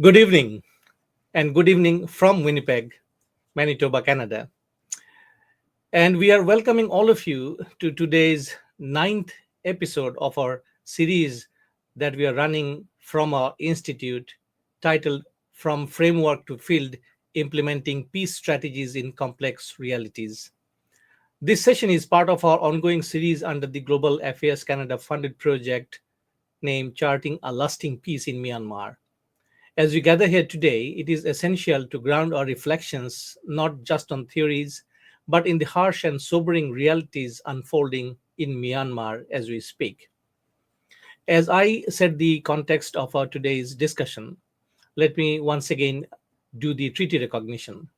Good evening, and good evening from Winnipeg, Manitoba, Canada. And we are welcoming all of you to today's ninth episode of our series that we are running from our institute titled From Framework to Field Implementing Peace Strategies in Complex Realities. This session is part of our ongoing series under the Global Affairs Canada funded project named Charting a Lasting Peace in Myanmar. As we gather here today, it is essential to ground our reflections not just on theories, but in the harsh and sobering realities unfolding in Myanmar as we speak. As I set the context of our today's discussion, let me once again do the treaty recognition.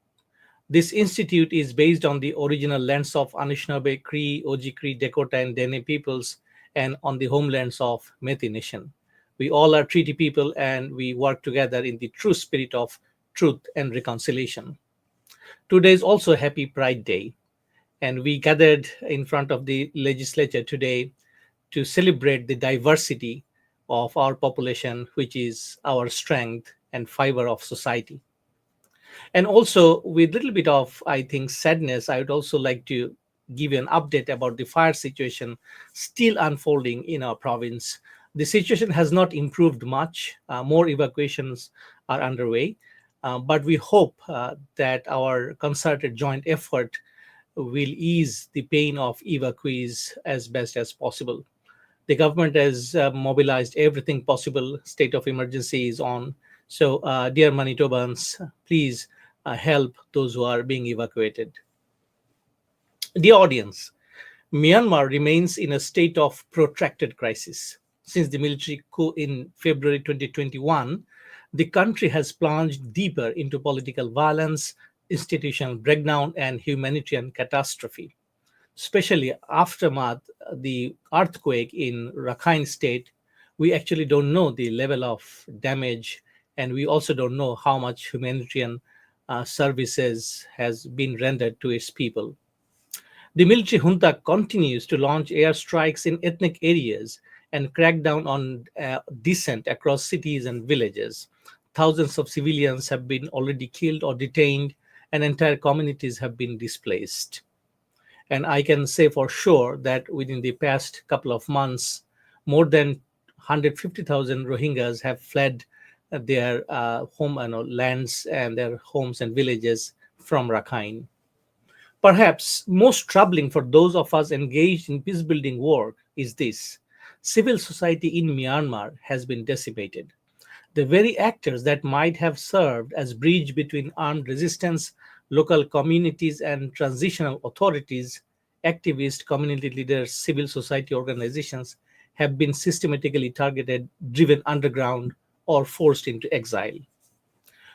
This institute is based on the original lands of Anishinaabe, Cree, Oji-Cree, Dakota, and Dene peoples, and on the homelands of Metis Nation. We all are treaty people, and we work together in the true spirit of truth and reconciliation. Today is also a Happy Pride Day, and we gathered in front of the legislature today to celebrate the diversity of our population, which is our strength and fiber of society. And also, with a little bit of, I think, sadness, I would also like to give you an update about the fire situation still unfolding in our province. The situation has not improved much. More evacuations are underway, but we hope that our concerted joint effort will ease the pain of evacuees as best as possible. The government has mobilized everything possible. State of emergency is on. So, dear Manitobans, please help those who are being evacuated. Dear audience, Myanmar remains in a state of protracted crisis. Since the military coup in February 2021, the country has plunged deeper into political violence, institutional breakdown, and humanitarian catastrophe. Especially aftermath the earthquake in Rakhine State, we actually don't know the level of damage, and we also don't know how much humanitarian services has been rendered to its people. The military junta continues to launch airstrikes in ethnic areas and crack down on dissent across cities and villages. Thousands of civilians have been already killed or detained, and entire communities have been displaced. And I can say for sure that within the past couple of months, more than 150,000 Rohingyas have fled their home lands and their homes and villages from Rakhine. Perhaps most troubling for those of us engaged in peace building work is this: civil society in Myanmar has been decimated. The very actors that might have served as bridge between armed resistance, local communities, and transitional authorities, activists, community leaders, civil society organizations, have been systematically targeted, driven underground, or forced into exile.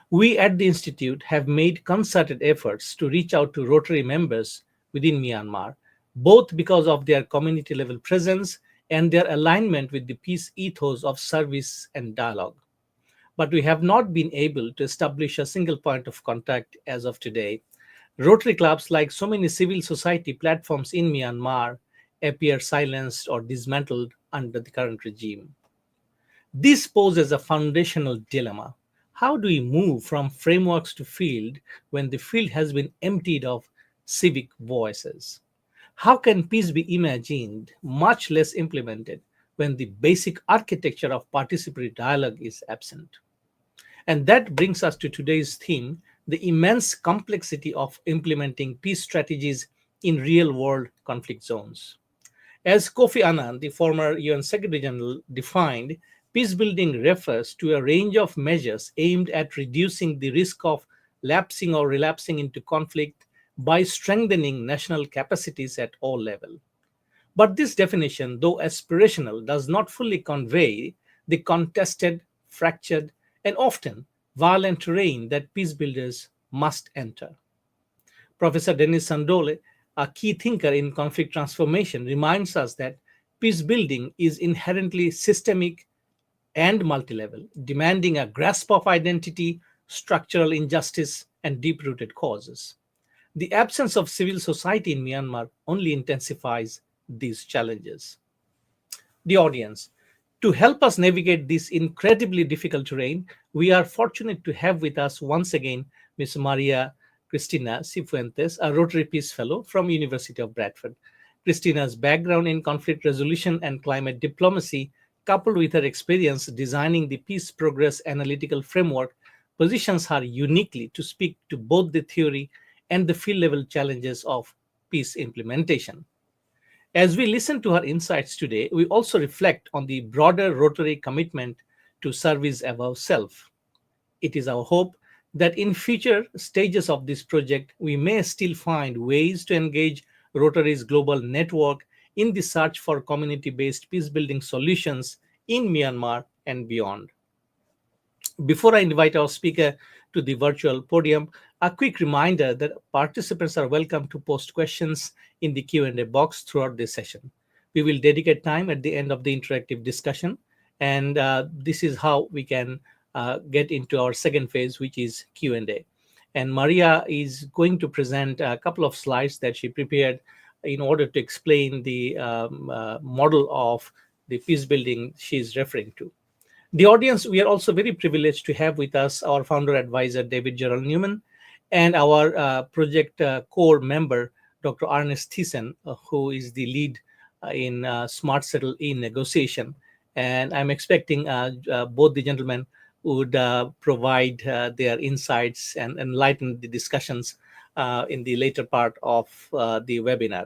We at the Institute have made concerted efforts to reach out to Rotary members within Myanmar, both because of their community level presence and their alignment with the peace ethos of service and dialogue. But we have not been able to establish a single point of contact as of today. Rotary clubs, like so many civil society platforms in Myanmar, appear silenced or dismantled under the current regime. This poses a foundational dilemma. How do we move from frameworks to field when the field has been emptied of civic voices? How can peace be imagined, much less implemented, when the basic architecture of participatory dialogue is absent? And that brings us to today's theme: the immense complexity of implementing peace strategies in real world conflict zones. As Kofi Annan, the former UN Secretary General, defined, peace building refers to a range of measures aimed at reducing the risk of lapsing or relapsing into conflict by strengthening national capacities at all levels. But this definition, though aspirational, does not fully convey the contested, fractured, and often violent terrain that peace builders must enter. Professor Denis Sandole, a key thinker in conflict transformation, reminds us that peace building is inherently systemic and multi-level, demanding a grasp of identity, structural injustice, and deep-rooted causes. The absence of civil society in Myanmar only intensifies these challenges. The audience. To help us navigate this incredibly difficult terrain, we are fortunate to have with us once again Ms. Maria Cristina Cifuentes, a Rotary Peace Fellow from University of Bradford. Christina's background in conflict resolution and climate diplomacy, coupled with her experience designing the Peace Progress Analytical Framework, positions her uniquely to speak to both the theory and the field level challenges of peace implementation. As we listen to her insights today, we also reflect on the broader Rotary commitment to service above self. It is our hope that in future stages of this project, we may still find ways to engage Rotary's global network in the search for community based peacebuilding solutions in Myanmar and beyond. Before I invite our speaker to the virtual podium, a quick reminder that participants are welcome to post questions in the Q&A box throughout this session. We will dedicate time at the end of the interactive discussion, and this is how we can get into our second phase, which is Q&A. And Maria is going to present a couple of slides that she prepared in order to explain the model of the peace building she is referring to. The audience, we are also very privileged to have with us our founder advisor, David Gerald Newman, and our project core member, Dr. Ernest Thiessen, who is the lead in Smart Settle e-negotiation. And I'm expecting both the gentlemen would provide their insights and enlighten the discussions in the later part of the webinar.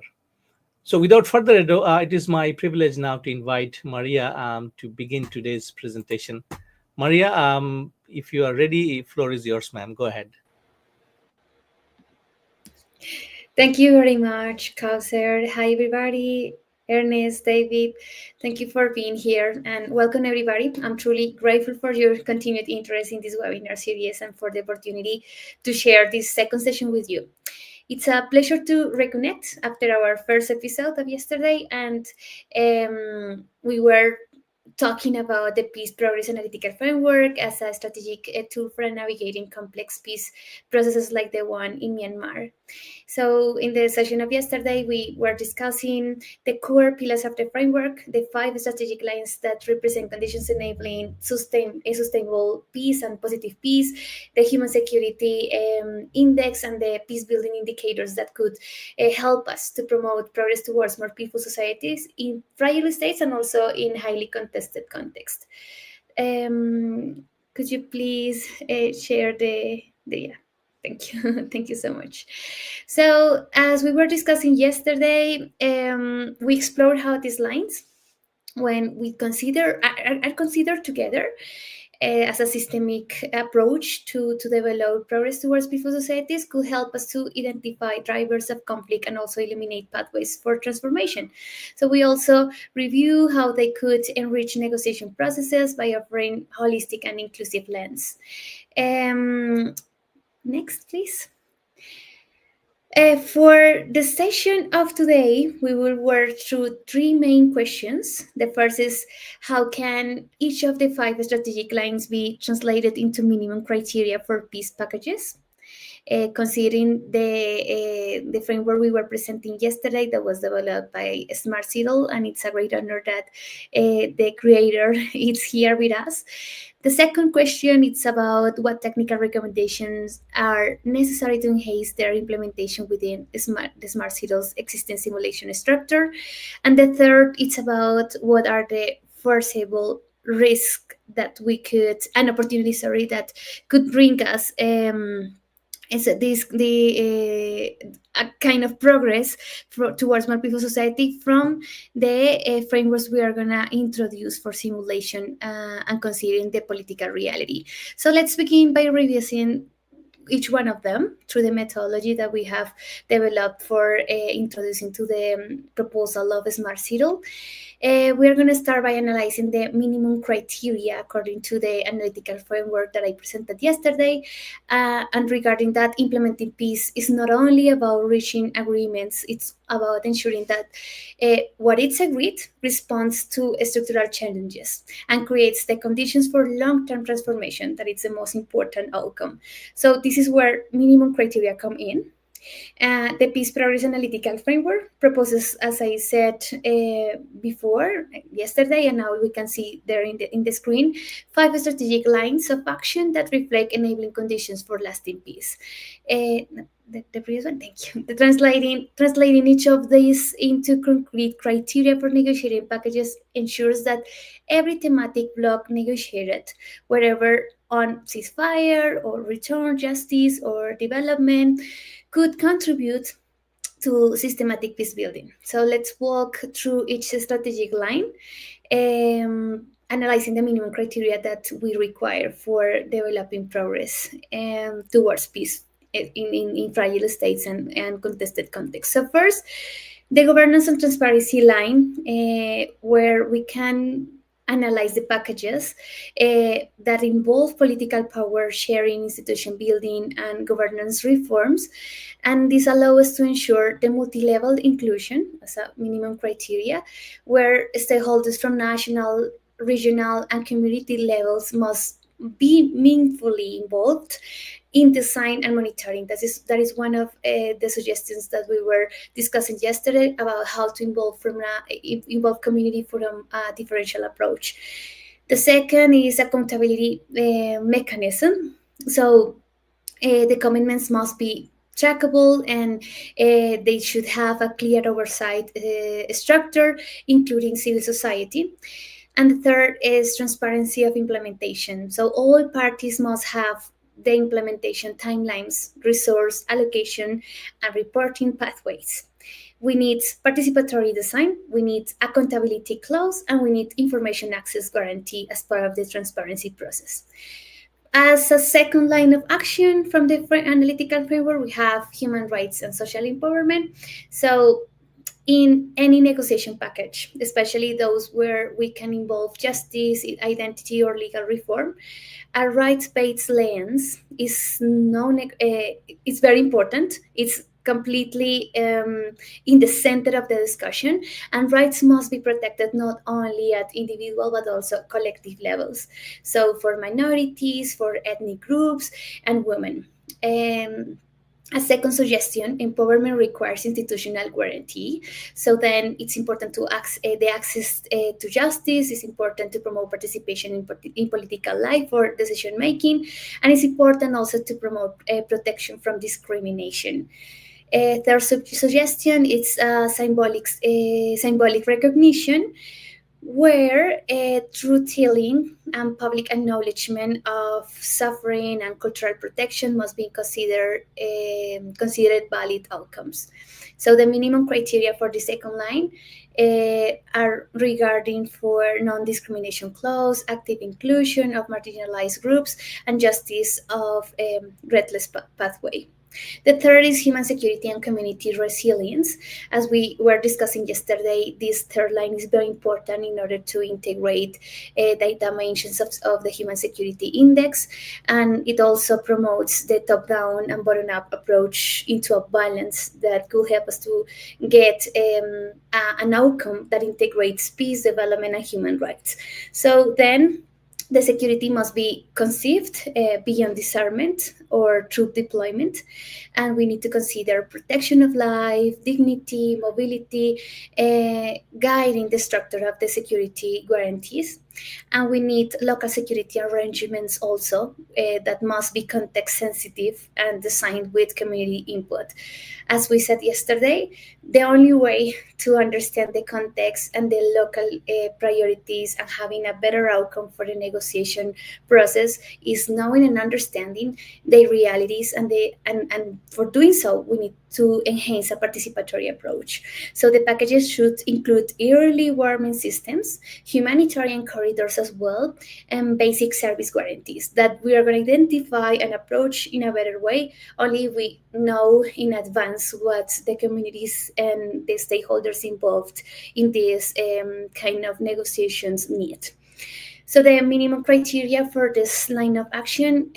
So without further ado, it is my privilege now to invite Maria to begin today's presentation. Maria, if you are ready, floor is yours, ma'am. Go ahead. Thank you very much, Kauser. Hi, everybody. Ernest, David, thank you for being here and welcome, everybody. I'm truly grateful for your continued interest in this webinar series and for the opportunity to share this second session with you. It's a pleasure to reconnect after our first episode of yesterday, and we were talking about the Peace Progress Analytical Framework as a strategic tool for navigating complex peace processes like the one in Myanmar. So, in the session of yesterday, we were discussing the core pillars of the framework, the 5 strategic lines that represent conditions enabling a sustainable peace and positive peace, the human security index, and the peace building indicators that could help us to promote progress towards more peaceful societies in fragile states and also in highly contested contexts. Could you please share the yeah. Thank you. Thank you so much. So, as we were discussing yesterday, we explored how these lines, when we are considered together as a systemic approach to develop progress towards peaceful societies, could help us to identify drivers of conflict and also eliminate pathways for transformation. So we also review how they could enrich negotiation processes by offering holistic and inclusive lens. Next, please. For the session of today, we will work through 3 main questions. The first is, how can each of the 5 strategic lines be translated into minimum criteria for peace packages? Considering the framework we were presenting yesterday that was developed by Smart Settle, and it's a great honor that the creator is here with us. The second question is about what technical recommendations are necessary to enhance their implementation within the Smart Settle's existing simulation structure. And the third, it's about what are the foreseeable risks that we could, and opportunities, sorry, that could bring us is a kind of progress towards more peaceful society from the frameworks we are going to introduce for simulation and considering the political reality. So let's begin by reviewing each one of them through the methodology that we have developed for introducing to the proposal of Smart Settle. We are going to start by analyzing the minimum criteria according to the analytical framework that I presented yesterday. And regarding that, implementing peace is not only about reaching agreements, it's about ensuring that what is agreed responds to structural challenges and creates the conditions for long-term transformation. That is the most important outcome. So this is where minimum criteria come in. The Peace Progress Analytical Framework proposes, as I said before, yesterday, and now we can see there in the screen, 5 strategic lines of action that reflect enabling conditions for lasting peace. The previous one, thank you. The translating each of these into concrete criteria for negotiating packages ensures that every thematic block negotiated, wherever on ceasefire or return justice or development, could contribute to systematic peace building. So let's walk through each strategic line, analyzing the minimum criteria that we require for developing progress towards peace in fragile states and contested contexts. So first, the governance and transparency line, where we can analyze the packages that involve political power sharing, institution building, and governance reforms. And this allows us to ensure the multi-level inclusion as a minimum criteria, where stakeholders from national, regional, and community levels must be meaningfully involved in design and monitoring. That is one of the suggestions that we were discussing yesterday about how to involve community from a differential approach. The second is accountability mechanism. So the commitments must be trackable, and they should have a clear oversight structure, including civil society. And the third is transparency of implementation. So all parties must have the implementation timelines, resource allocation, and reporting pathways. We need participatory design, we need accountability clause, and we need information access guarantee as part of the transparency process. As a second line of action from the analytical framework, we have human rights and social empowerment. So in any negotiation package, especially those where we can involve justice, identity, or legal reform, a rights-based lens is very important. It's completely in the center of the discussion, and rights must be protected not only at individual but also collective levels. So for minorities, for ethnic groups, and women. A second suggestion, empowerment requires institutional guarantee. So then it's important to the access to justice. It's important to promote participation in political life or decision making. And it's important also to promote protection from discrimination. Third suggestion is symbolic recognition, where truth telling and public acknowledgement of suffering and cultural protection must be considered valid outcomes. So the minimum criteria for the second line are regarding for non-discrimination clause, active inclusion of marginalized groups, and justice of redress pathway. The third is human security and community resilience. As we were discussing yesterday, this third line is very important in order to integrate the dimensions of the Human Security Index, and it also promotes the top-down and bottom-up approach into a balance that could help us to get an outcome that integrates peace, development, and human rights. So then, the security must be conceived beyond disarmament or troop deployment, and we need to consider protection of life, dignity, mobility, guiding the structure of the security guarantees. And we need local security arrangements also that must be context sensitive and designed with community input. As we said yesterday, the only way to understand the context and the local priorities and having a better outcome for the negotiation process is knowing and understanding the realities, and for doing so, we need to enhance a participatory approach. So the packages should include early warning systems, humanitarian corridors as well, and basic service guarantees that we are going to identify and approach in a better way only if we know in advance what the communities and the stakeholders involved in these kind of negotiations need. So the minimum criteria for this line of action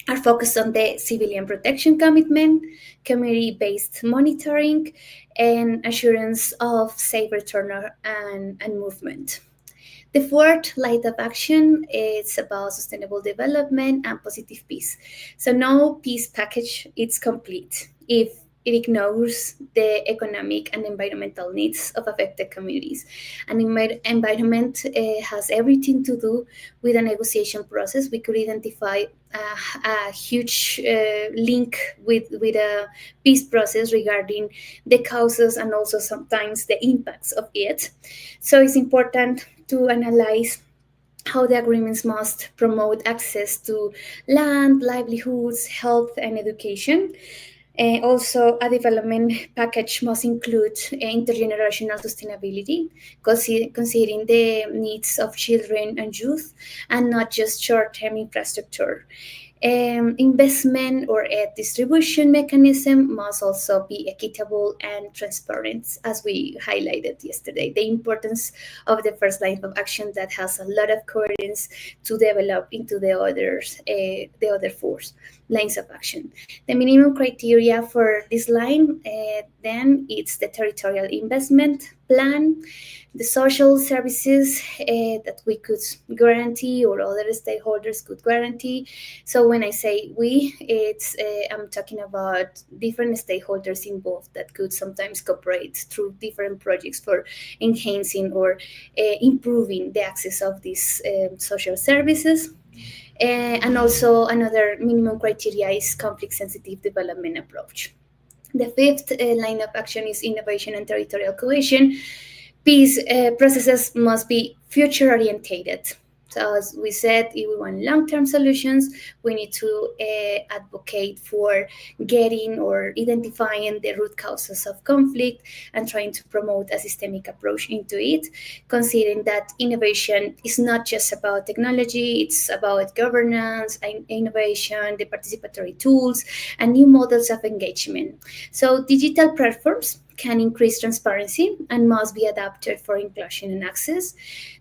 are focused on the civilian protection commitment, community-based monitoring, and assurance of safe return and movement. The fourth line of action is about sustainable development and positive peace. So no peace package is complete if it ignores the economic and environmental needs of affected communities. An environment has everything to do with a negotiation process. We could identify a huge link with a peace process regarding the causes and also sometimes the impacts of it. So it's important to analyze how the agreements must promote access to land, livelihoods, health, and education. Also, a development package must include intergenerational sustainability, considering the needs of children and youth, and not just short term infrastructure. Investment or a distribution mechanism must also be equitable and transparent, as we highlighted yesterday. The importance of the first line of action that has a lot of coherence to develop into the other four lines of action. The minimum criteria for this line, then it's the territorial investment plan, the social services that we could guarantee or other stakeholders could guarantee. So when I say we, it's I'm talking about different stakeholders involved that could sometimes cooperate through different projects for enhancing or improving the access of these social services. And also another minimum criteria is conflict sensitive development approach. The fifth line of action is innovation and territorial cohesion. Peace processes must be future orientated. So, as we said, if we want long term solutions, we need to advocate for getting or identifying the root causes of conflict and trying to promote a systemic approach into it, considering that innovation is not just about technology, it's about governance, innovation, the participatory tools, and new models of engagement. So, digital platforms can increase transparency and must be adapted for inclusion and access.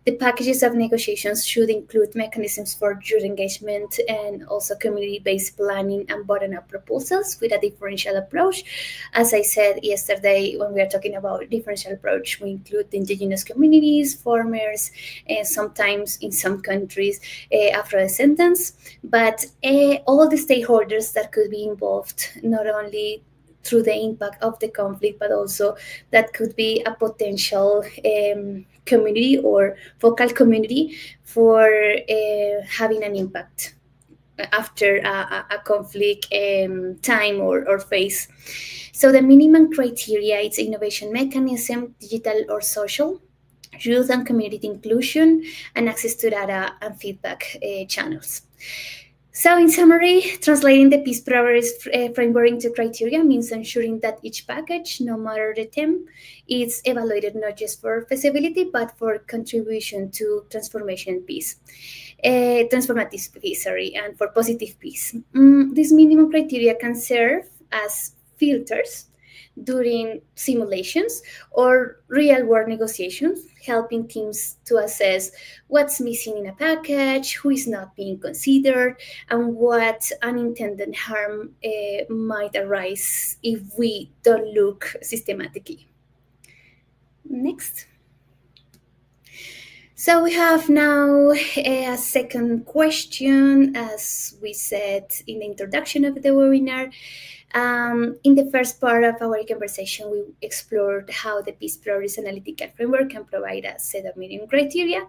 The packages of negotiations should include mechanisms for youth engagement and also community based planning and bottom up proposals with a differential approach. As I said yesterday, when we are talking about differential approach, we include the indigenous communities, farmers, and sometimes in some countries, Afro descendants, but all the stakeholders that could be involved, not only through the impact of the conflict, but also that could be a potential community or focal community for having an impact after a conflict time or phase. So the minimum criteria is innovation mechanism, digital or social, youth and community inclusion, and access to data and feedback channels. So, in summary, translating the peace progress framework into criteria means ensuring that each package, no matter the theme, is evaluated not just for feasibility but for contribution to transformation peace, transformative peace, sorry, and for positive peace. These minimum criteria can serve as filters during simulations or real world negotiations, helping teams to assess what's missing in a package, who is not being considered, and what unintended harm might arise if we don't look systematically. Next. So we have now a second question, as we said in the introduction of the webinar. In the first part of our conversation, we explored how the Peace Progress Analytical Framework can provide a set of minimum criteria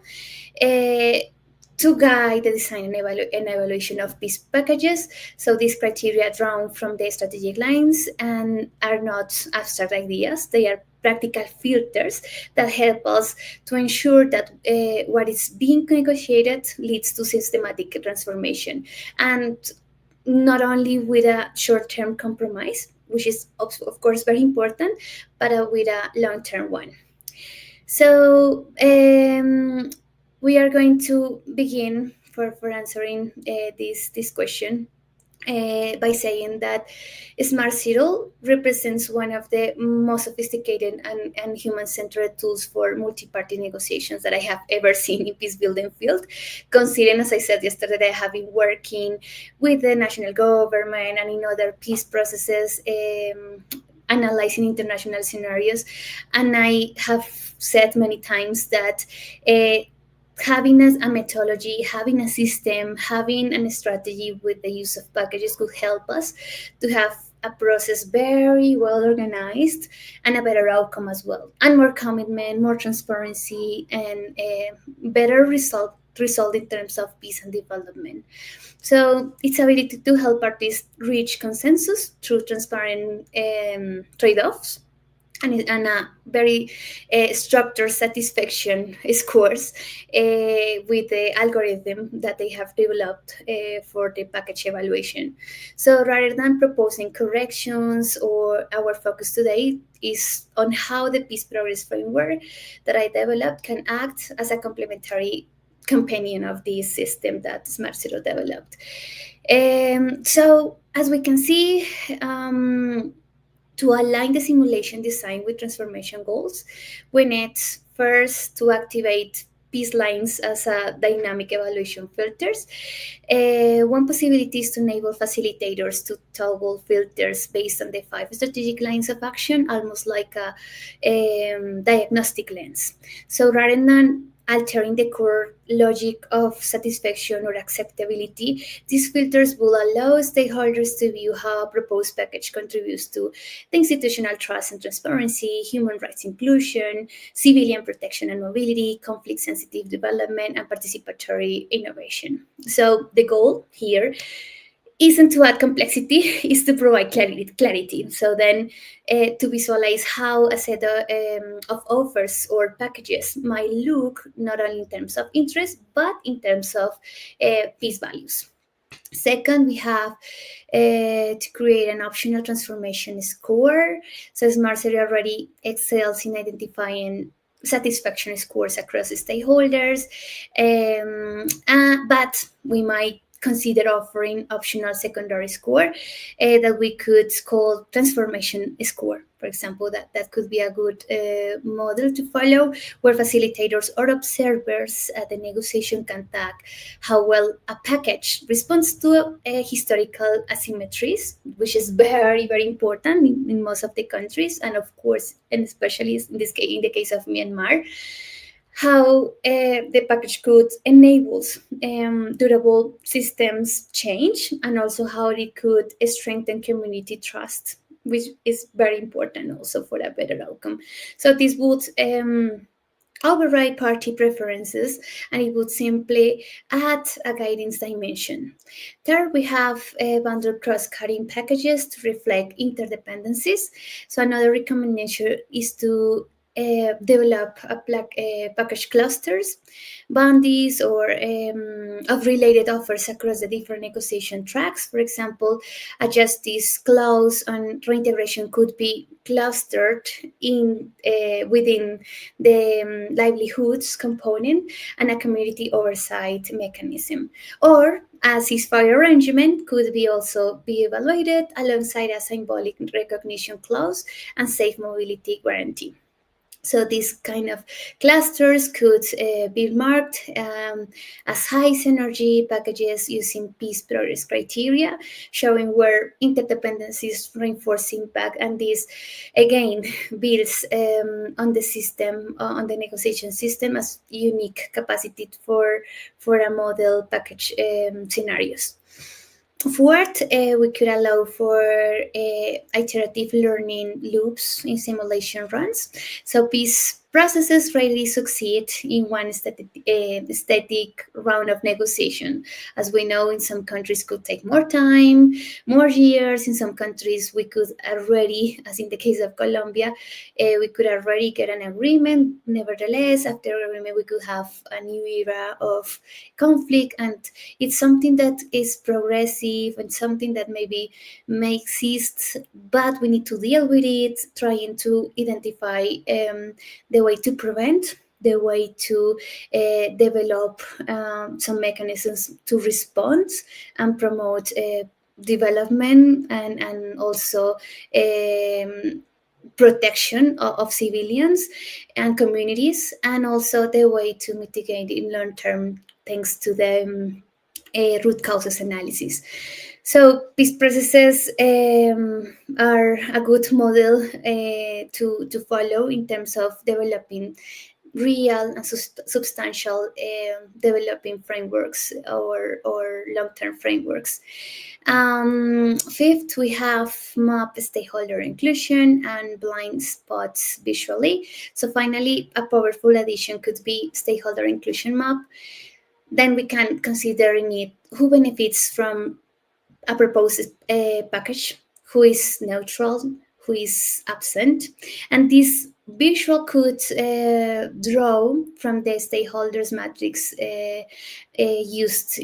to guide the design and evaluation of peace packages. So these criteria drawn from the strategic lines and are not abstract ideas. They are practical filters that help us to ensure that what is being negotiated leads to systematic transformation, and not only with a short-term compromise, which is of course very important, but with a long-term one. So we are going to begin for answering this question by saying that Smart Zero represents one of the most sophisticated and human-centered tools for multi-party negotiations that I have ever seen in peace building field. Considering, as I said yesterday, I have been working with the national government and in other peace processes, analyzing international scenarios, and I have said many times that having a methodology, having a system, having a strategy with the use of packages could help us to have a process very well organized and a better outcome as well, and more commitment, more transparency, and a better result in terms of peace and development. So its ability to help parties reach consensus through transparent trade-offs and a very structured satisfaction scores with the algorithm that they have developed for the package evaluation. So rather than proposing corrections, or our focus today is on how the peace progress framework that I developed can act as a complementary companion of this system that Smart Zero developed. So as we can see, to align the simulation design with transformation goals, we need first to activate peace lines as a dynamic evaluation filters. One possibility is to enable facilitators to toggle filters based on the five strategic lines of action, almost like a diagnostic lens. So rather than altering the core logic of satisfaction or acceptability, these filters will allow stakeholders to view how a proposed package contributes to the institutional trust and transparency, human rights inclusion, civilian protection and mobility, conflict sensitive development, and participatory innovation. So the goal here isn't to add complexity, is to provide clarity. So then to visualize how a set of offers or packages might look, not only in terms of interest, but in terms of peace values. Second, we have to create an optional transformation score. So Smart City already excels in identifying satisfaction scores across stakeholders, but we might consider offering optional secondary score that we could call transformation score. For example, that could be a good model to follow, where facilitators or observers at the negotiation can tag how well a package responds to historical asymmetries, which is very, very important in most of the countries, and of course, and especially in this case, in the case of Myanmar, how the package could enables durable systems change, and also how it could strengthen community trust, which is very important also for a better outcome. So this would override party preferences, and it would simply add a guidance dimension. Third, we have bundled cross-cutting packages to reflect interdependencies. So another recommendation is to develop package clusters, bounties, or of related offers across the different negotiation tracks. For example, a justice clause on reintegration could be clustered in within the livelihoods component and a community oversight mechanism. Or a ceasefire arrangement could be also be evaluated alongside a symbolic recognition clause and safe mobility guarantee. So these kind of clusters could be marked as high synergy packages using peace progress criteria, showing where interdependencies reinforce impact. And this, again, builds on the system, on the negotiation system, as unique capacity for a model package scenarios. Fourth, we could allow for iterative learning loops in simulation runs. So peace processes rarely succeed in one static round of negotiation. As we know, in some countries could take more time, more years. In some countries, we could already, as in the case of Colombia, we could already get an agreement. Nevertheless, after agreement, we could have a new era of conflict, and it's something that is progressive and something that maybe may exist, but we need to deal with it, trying to identify the way to prevent, the way to develop some mechanisms to respond and promote development, and also protection of civilians and communities, and also the way to mitigate in long term, thanks to the root causes analysis. So these processes are a good model to follow in terms of developing real and substantial developing frameworks or long-term frameworks. Fifth, we have map stakeholder inclusion and blind spots visually. So finally, a powerful addition could be stakeholder inclusion map. Then we can consider in it who benefits from a proposed package, who is neutral, who is absent, and this visual could draw from the stakeholders matrix used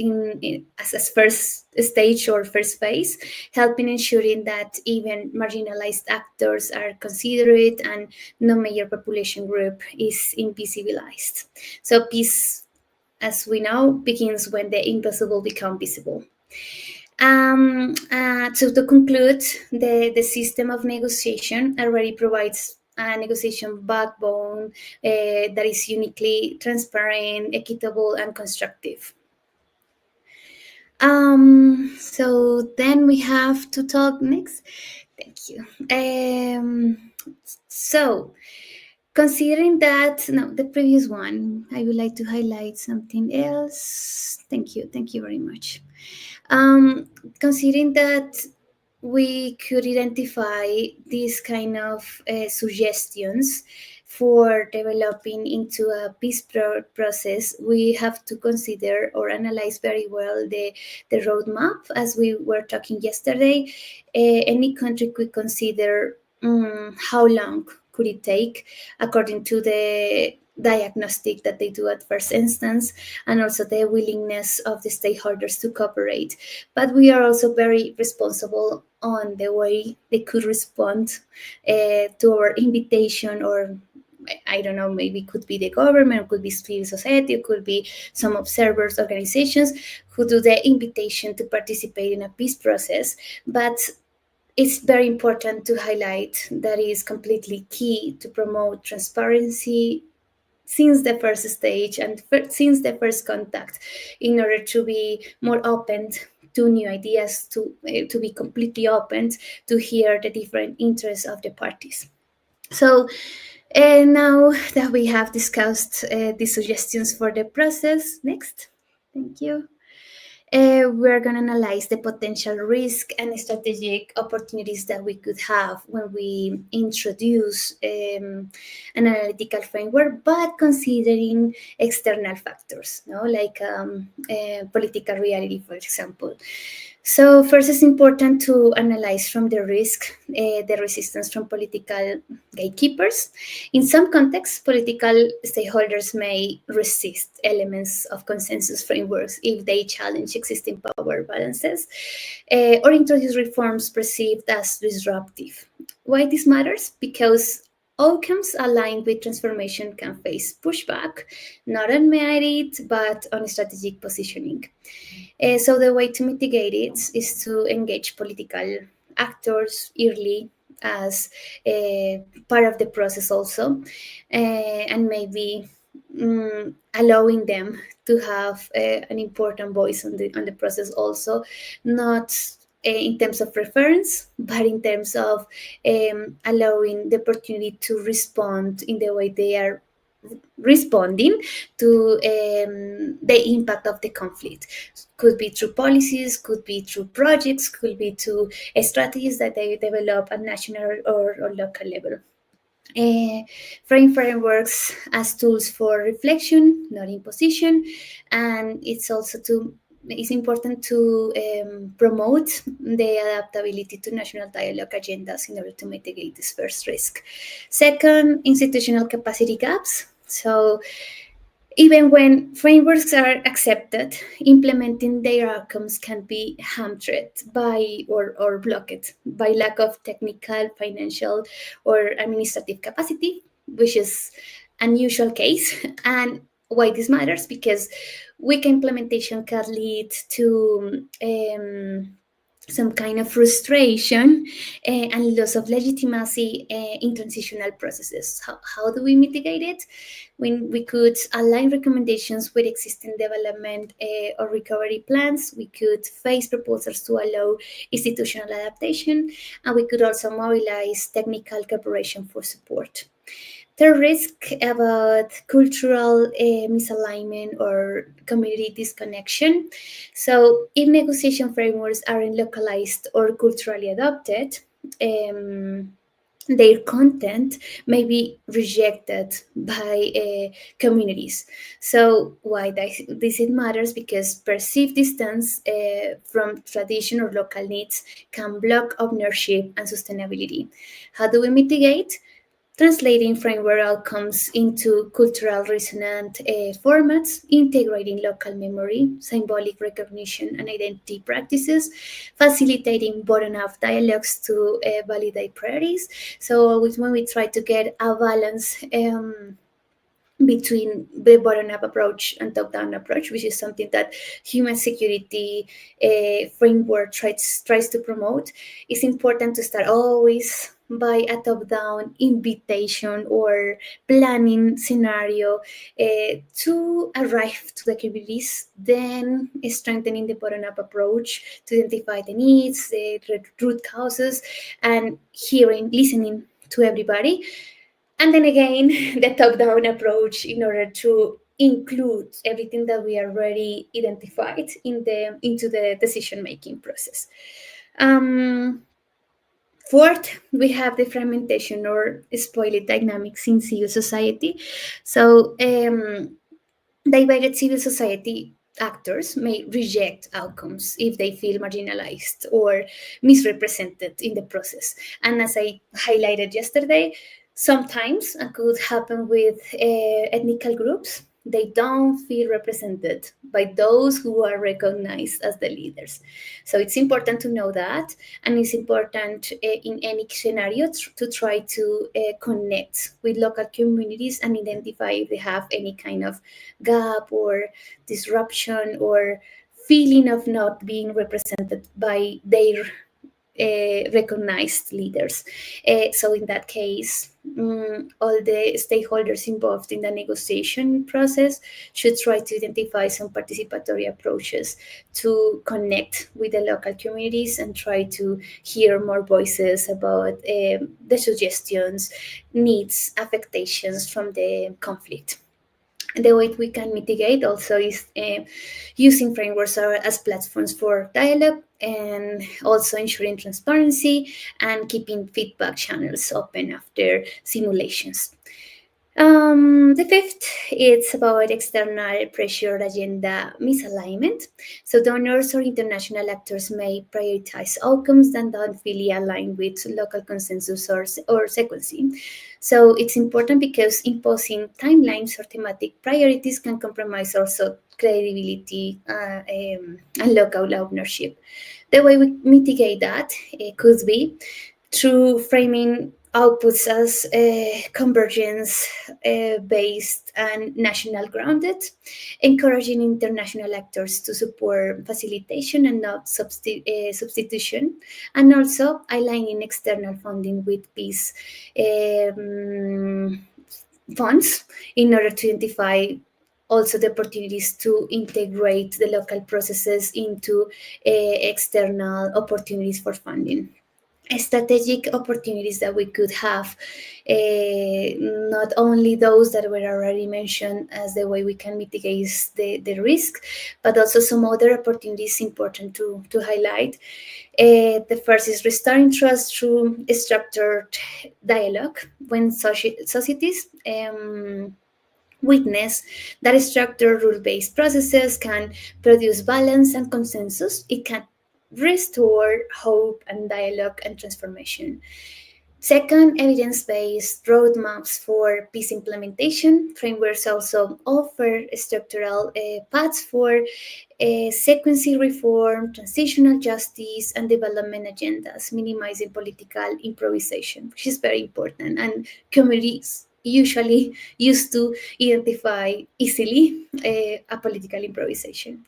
as first stage or first phase, helping ensuring that even marginalized actors are considered and no major population group is invisibilized. So peace, as we know, begins when the impossible become visible. So to conclude, the system of negotiation already provides a negotiation backbone that is uniquely transparent, equitable, and constructive. So then we have to talk next. Thank you. So considering that, no, the previous one, I would like to highlight something else. Thank you very much. Um, Considering that we could identify these kind of suggestions for developing into a peace process, we have to consider or analyze very well the roadmap. As we were talking yesterday, any country could consider how long could it take according to the diagnostic that they do at first instance, and also the willingness of the stakeholders to cooperate. But we are also very responsible on the way they could respond to our invitation, or I don't know, maybe it could be the government, it could be civil society, it could be some observers organizations who do the invitation to participate in a peace process. But it's very important to highlight that it is completely key to promote transparency since the first stage and since the first contact, in order to be more open to new ideas, to be completely open to hear the different interests of the parties. So now that we have discussed the suggestions for the process, next, thank you. We're going to analyze the potential risk and strategic opportunities that we could have when we introduce an analytical framework, but considering external factors, no, like political reality, for example. So first, it's important to analyze from the risk, the resistance from political gatekeepers. In some contexts, political stakeholders may resist elements of consensus frameworks if they challenge existing power balances or introduce reforms perceived as disruptive. Why this matters? Because outcomes aligned with transformation can face pushback, not on merit, but on strategic positioning. So the way to mitigate it is to engage political actors early as part of the process also, and maybe allowing them to have an important voice on the process also, not in terms of preference, but in terms of allowing the opportunity to respond in the way they are responding to the impact of the conflict. Could be through policies, could be through projects, could be through strategies that they develop at national or local level. Frame frameworks as tools for reflection, not imposition, and it's important to promote the adaptability to national dialogue agendas in order to mitigate this first risk. Second, institutional capacity gaps. So even when frameworks are accepted, implementing their outcomes can be hampered by or blocked by lack of technical, financial, or administrative capacity, which is an usual case. And why this matters? Because weak implementation can lead to some kind of frustration and loss of legitimacy in transitional processes. How do we mitigate it? When we could align recommendations with existing development or recovery plans, we could face proposals to allow institutional adaptation, and we could also mobilize technical cooperation for support. The risk about cultural misalignment or community disconnection. So, if negotiation frameworks aren't localized or culturally adopted, um, their content may be rejected by communities. So why this it matters, because perceived distance from tradition or local needs can block ownership and sustainability. How do we mitigate? Translating framework outcomes into cultural resonant formats, integrating local memory, symbolic recognition, and identity practices, facilitating bottom-up dialogues to validate priorities. So always when we try to get a balance between the bottom-up approach and top-down approach, which is something that human security framework tries to promote, it's important to start always by a top-down invitation or planning scenario to arrive to the capabilities, then strengthening the bottom-up approach to identify the needs, the root causes, and listening to everybody, and then again the top down approach in order to include everything that we already identified into the decision making process. um, Fourth, we have the fragmentation or spoiled dynamics in civil society. So divided civil society actors may reject outcomes if they feel marginalized or misrepresented in the process. And as I highlighted yesterday, sometimes it could happen with ethnical groups. They don't feel represented by those who are recognized as the leaders. So it's important to know that, and it's important in any scenario to try to connect with local communities and identify if they have any kind of gap or disruption or feeling of not being represented by their recognized leaders. So, in that case, all the stakeholders involved in the negotiation process should try to identify some participatory approaches to connect with the local communities and try to hear more voices about the suggestions, needs, affectations from the conflict. The way we can mitigate also is using frameworks as platforms for dialogue, and also ensuring transparency and keeping feedback channels open after simulations. The fifth, it's about external pressure agenda misalignment. So donors or international actors may prioritize outcomes that don't fully align with local consensus or sequencing. So it's important because imposing timelines or thematic priorities can compromise also credibility and local ownership. The way we mitigate that could be through framing outputs as convergence based and national grounded, encouraging international actors to support facilitation and not substitution, and also aligning external funding with peace um, funds in order to identify also the opportunities to integrate the local processes into external opportunities for funding. Strategic opportunities that we could have, not only those that were already mentioned as the way we can mitigate the risk, but also some other opportunities important to highlight. The first is restoring trust through structured dialogue. When societies witness that structured rule-based processes can produce balance and consensus, it can restore hope and dialogue and transformation. Second, evidence-based roadmaps for peace implementation. Frameworks also offer structural paths for sequencing reform, transitional justice, and development agendas, minimizing political improvisation, which is very important. And communities usually used to identify easily a political improvisation.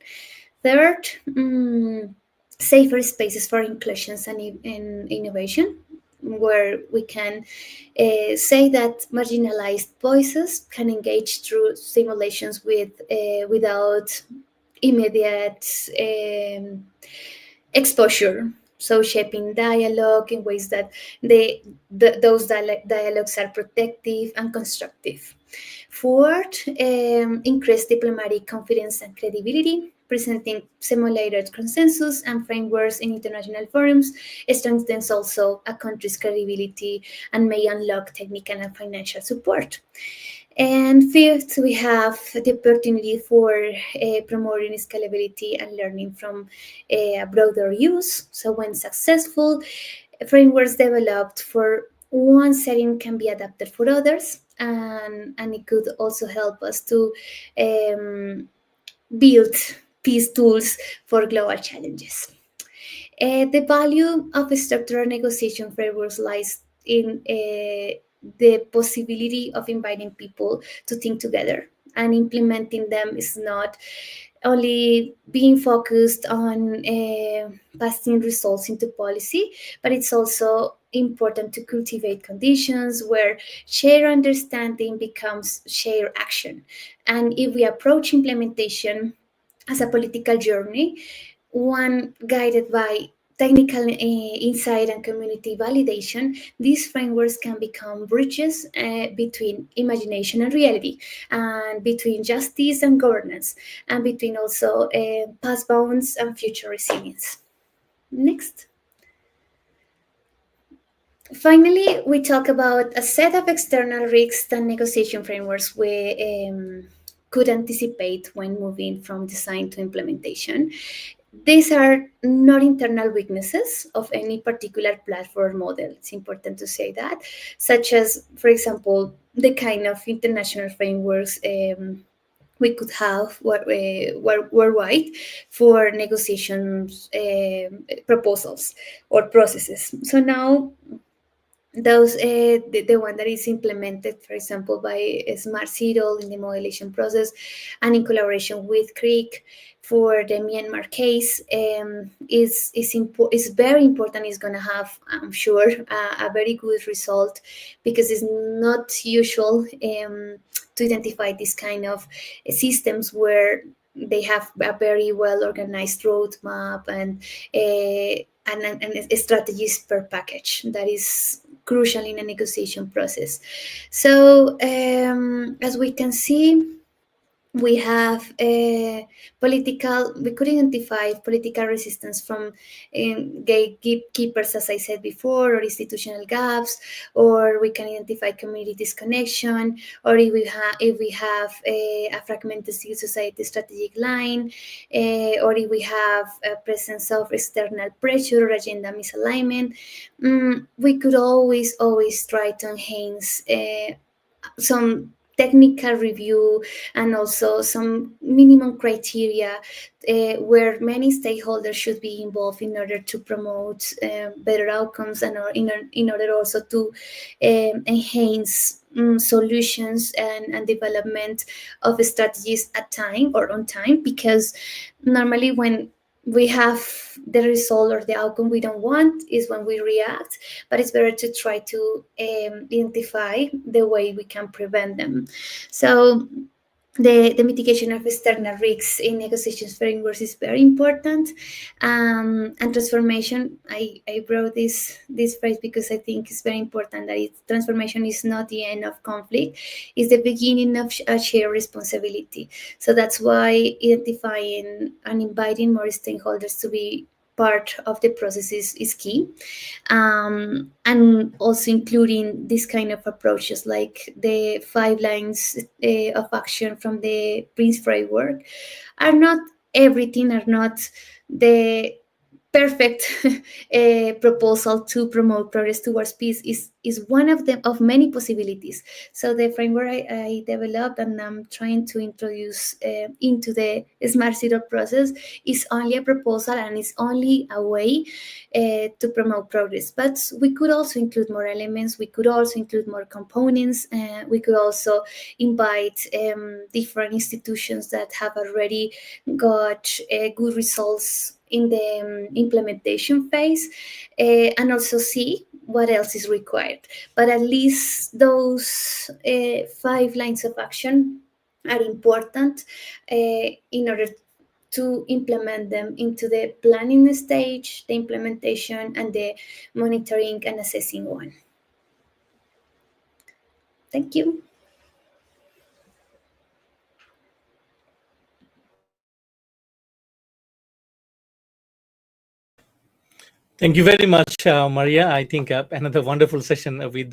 Third, safer spaces for inclusions and innovation, where we can say that marginalized voices can engage through simulations without immediate exposure. so shaping dialogue in ways that those dialogues are protective and constructive. Fourth, increase diplomatic confidence and credibility. Presenting simulated consensus and frameworks in international forums strengthens also a country's credibility and may unlock technical and financial support. And fifth, we have the opportunity for promoting scalability and learning from broader use. So, when successful, frameworks developed for one setting can be adapted for others, and it could also help us to build peace tools for global challenges. The value of structural negotiation frameworks lies in the possibility of inviting people to think together, and implementing them is not only being focused on passing results into policy, but it's also important to cultivate conditions where shared understanding becomes shared action. And if we approach implementation as a political journey, one guided by technical insight and community validation, these frameworks can become bridges between imagination and reality, and between justice and governance, and between also past bounds and future resilience. Next. Finally, we talk about a set of external risks and negotiation frameworks we could anticipate when moving from design to implementation. These are not internal weaknesses of any particular platform model. It's important to say that, such as, for example, the kind of international frameworks we could have worldwide for negotiations proposals or processes. So now those the one that is implemented, for example, by Smart Zero in the modelation process, and in collaboration with CRRIC for the Myanmar case, is very important. It's going to have, I'm sure, a very good result, because it's not usual to identify this kind of systems where they have a very well organized roadmap and strategies per package that is crucial in a negotiation process. So, as we can see, we have we could identify political resistance from gatekeepers, as I said before, or institutional gaps, or we can identify community disconnection, or if we have a fragmented civil society strategic line, or if we have a presence of external pressure or agenda misalignment. We could always try to enhance some technical review, and also some minimum criteria where many stakeholders should be involved in order to promote better outcomes, and in order also to enhance solutions and development of strategies at time or on time, because normally when we have the result or the outcome we don't want is when we react, but it's better to try to identify the way we can prevent them. So the mitigation of external risks in negotiations frameworks is very important. And transformation, I brought this phrase because I think it's very important that transformation is not the end of conflict, it's the beginning of a shared responsibility. So that's why identifying and inviting more stakeholders to be part of the process is key, and also including this kind of approaches like the 5 lines of action from the Prince framework are not everything, are not the perfect proposal to promote progress towards peace. Is one of them of many possibilities. So the framework I developed and I'm trying to introduce into the Smart Zero process is only a proposal, and it's only a way to promote progress. But we could also include more elements. We could also include more components. We could also invite different institutions that have already got good results in the implementation phase, and also see what else is required. But at least those 5 lines of action are important in order to implement them into the planning stage, the implementation, and the monitoring and assessing one. Thank you. Thank you very much, Maria. I think another wonderful session with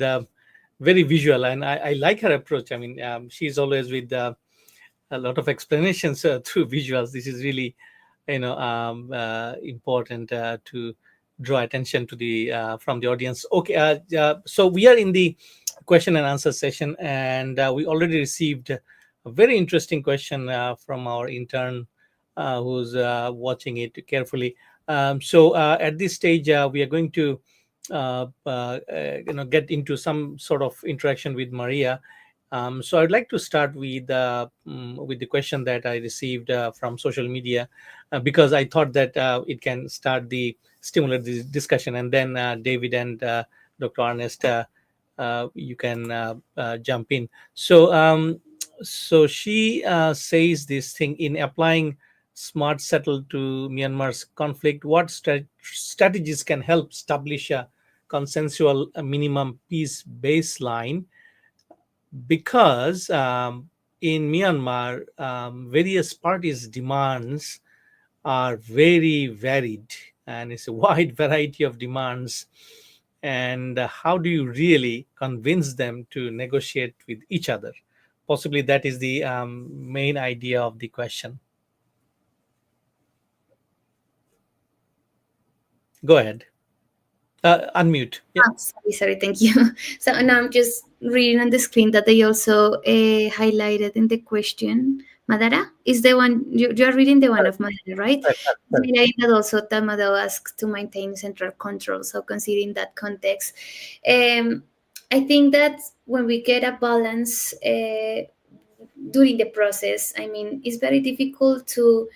very visual, and I like her approach. I mean, she's always with a lot of explanations through visuals. This is really, important to draw attention to the from the audience. Okay, so we are in the question and answer session, and we already received a very interesting question from our intern who's watching it carefully. So at this stage, we are going to get into some sort of interaction with Maria. So I'd like to start with the question that I received from social media, because I thought that it can start the stimulate the discussion, and then David and Dr. Ernest, you can jump in. So she says this thing: in applying smart settle to Myanmar's conflict, what strategies can help establish a consensual minimum peace baseline? Because in Myanmar, various parties' demands are very varied, and it's a wide variety of demands. And how do you really convince them to negotiate with each other? Possibly that is the main idea of the question. Go ahead. Unmute. Yeah. Sorry, thank you. So now I'm just reading on the screen that they also highlighted in the question. Madara is the one you are reading, the one of Madara, right? Correct, correct. Highlighting that also Tamado asked to maintain central control. So considering that context, um, I think that when we get a balance during the process, I mean, it's very difficult to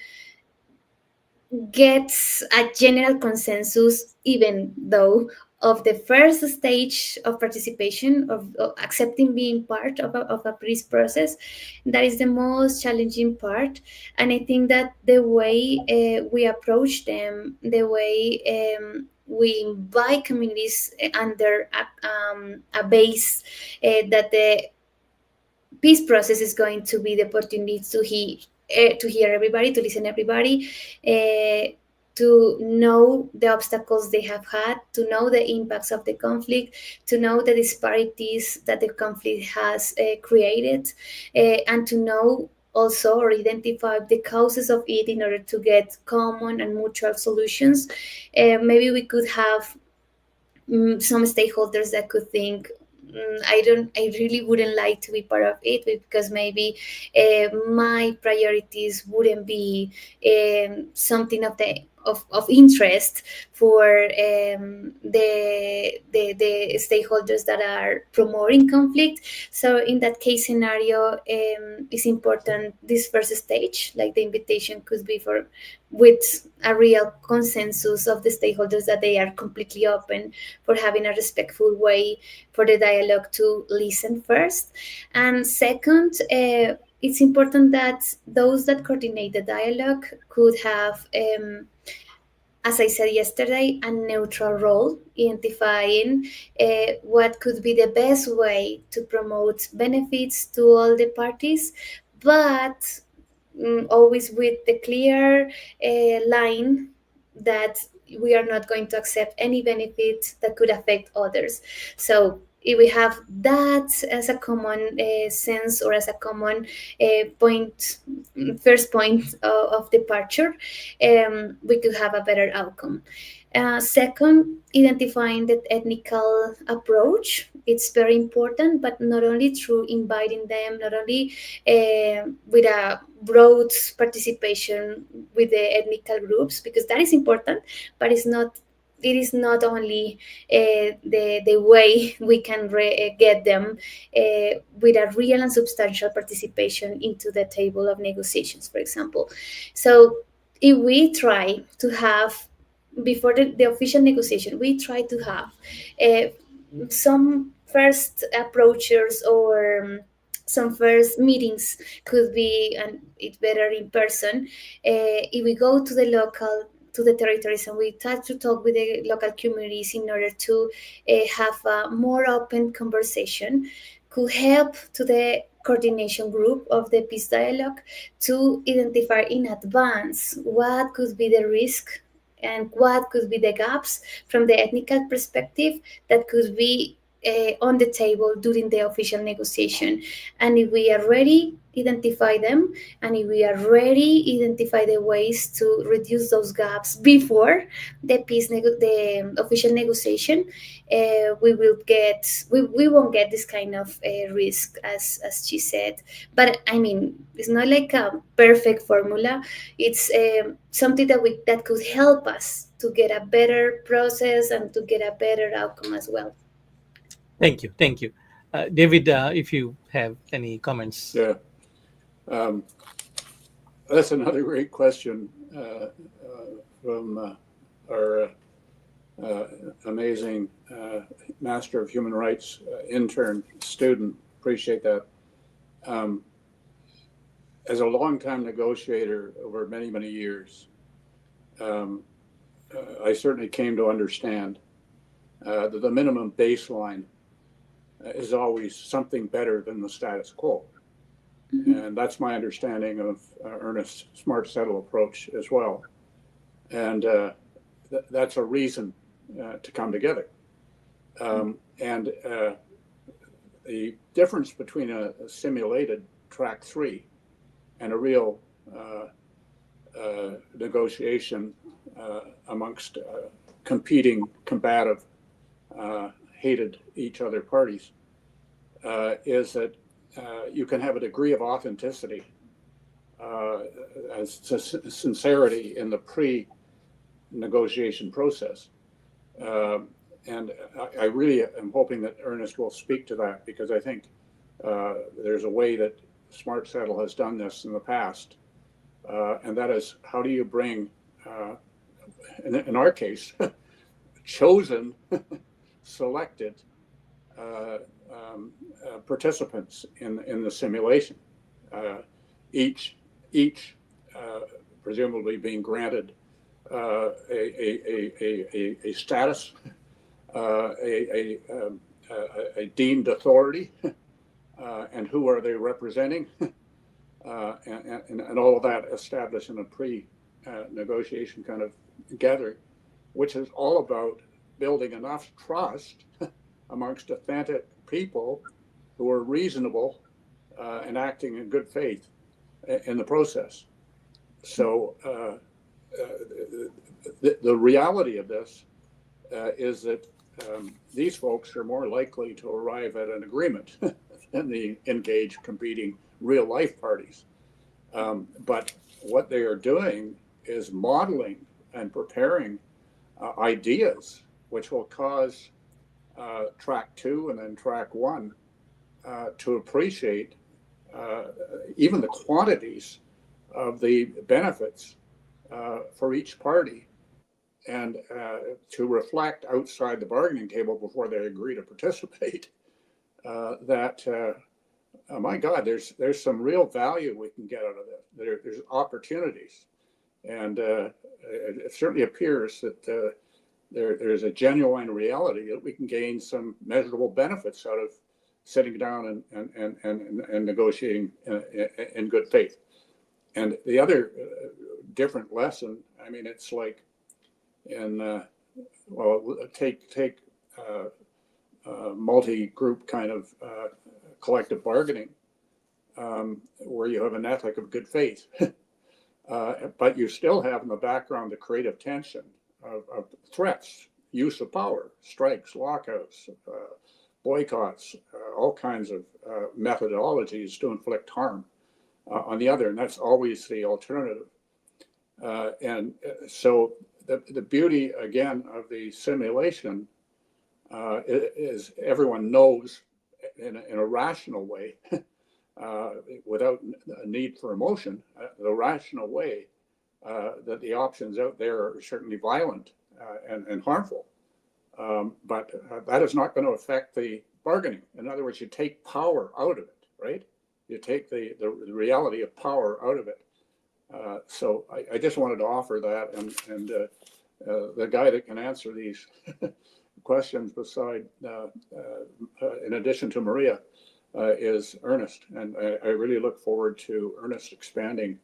gets a general consensus, even though of the first stage of participation of accepting being part of a peace process. That is the most challenging part, and I think that the way we approach them, the way we invite communities under a base that the peace process is going to be the opportunity to hear everybody, to listen everybody, to know the obstacles they have had, to know the impacts of the conflict, to know the disparities that the conflict has created, and to know also or identify the causes of it in order to get common and mutual solutions. Maybe we could have some stakeholders that could think, I really wouldn't like to be part of it because maybe my priorities wouldn't be something of interest for the stakeholders that are promoting conflict. So in that case scenario, it's important this first stage, like the invitation could be for with a real consensus of the stakeholders that they are completely open for having a respectful way for the dialogue to listen first. And second, it's important that those that coordinate the dialogue could have, as I said yesterday, a neutral role, identifying what could be the best way to promote benefits to all the parties, but always with the clear line that we are not going to accept any benefit that could affect others. So if we have that as a common sense or as a common point, first point of departure, we could have a better outcome. Second, identifying the ethnical approach. It's very important, but not only through inviting them, not only with a broad participation with the ethnical groups, because that is important, but it is not only the way we can get them with a real and substantial participation into the table of negotiations, for example. So if we try to have, before the official negotiation, we try to have some first approachers or some first meetings could be, and it's better in person. If we go to the local, to the territories, and we try to talk with the local communities in order to have a more open conversation, could help to the coordination group of the peace dialogue to identify in advance what could be the risk and what could be the gaps from the ethnical perspective that could be on the table during the official negotiation. And if we are ready, identify them, and if we are ready, identify the ways to reduce those gaps before the official negotiation, we won't get this kind of risk, as she said. But I mean, it's not like a perfect formula. It's something that could help us to get a better process and to get a better outcome as well. Thank you. Thank you. David, if you have any comments. Yeah, um, that's another great question from our uh, amazing Master of Human Rights intern student. Appreciate that. Um, as a longtime negotiator over many, many years, um, I certainly came to understand that the minimum baseline is always something better than the status quo. And that's my understanding of Ernest's smart settle approach as well. And that's a reason to come together. And the difference between a simulated track 3 and a real negotiation amongst competing, combative, hated each other parties is that you can have a degree of authenticity, as sincerity in the pre-negotiation process. And I really am hoping that Ernest will speak to that, because I think there's a way that Smart Settle has done this in the past. And that is, how do you bring, in our case, chosen, selected participants in the simulation, each presumably being granted a status, a deemed authority, and who are they representing, and all of that established in a pre-negotiation kind of gathering, which is all about building enough trust amongst authentic people who are reasonable and acting in good faith in the process. So the reality of this is that these folks are more likely to arrive at an agreement than the engaged, competing, real-life parties. But what they are doing is modeling and preparing ideas which will cause track 2 and then track 1 to appreciate even the quantities of the benefits for each party, and to reflect outside the bargaining table before they agree to participate that oh my God, there's some real value we can get out of this. There's opportunities, and it certainly appears that there's a genuine reality that we can gain some measurable benefits out of sitting down and negotiating in good faith. And the other different lesson, I mean, it's like in take multi-group kind of collective bargaining, where you have an ethic of good faith, but you still have in the background the creative tension of threats, use of power, strikes, lockouts, boycotts, all kinds of methodologies to inflict harm on the other, and that's always the alternative. So the beauty, again, of the simulation is everyone knows in a rational way, without a need for emotion, the rational way that the options out there are certainly violent and harmful. But that is not going to affect the bargaining. In other words, you take power out of it, right? you take the reality of power out of it. So I just wanted to offer that, and the guy that can answer these questions beside, in addition to Maria, is Ernest, and I really look forward to Ernest expanding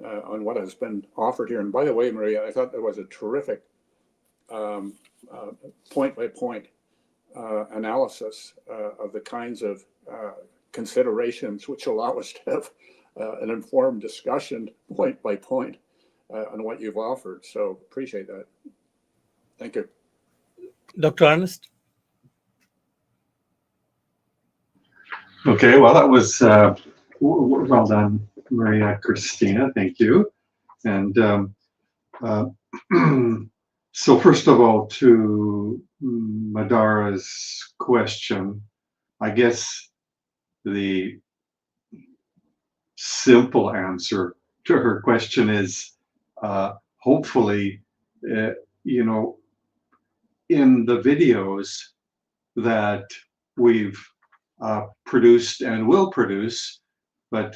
on what has been offered here. And by the way, Maria, I thought that was a terrific point by point analysis of the kinds of considerations which allow us to have an informed discussion point by point on what you've offered. So appreciate that. Thank you. Dr. Ernest? Okay, well, that was well done, Maria Christina. Thank you. And so first of all, to Madara's question, I guess the simple answer to her question is hopefully, you know, in the videos that we've produced and will produce, but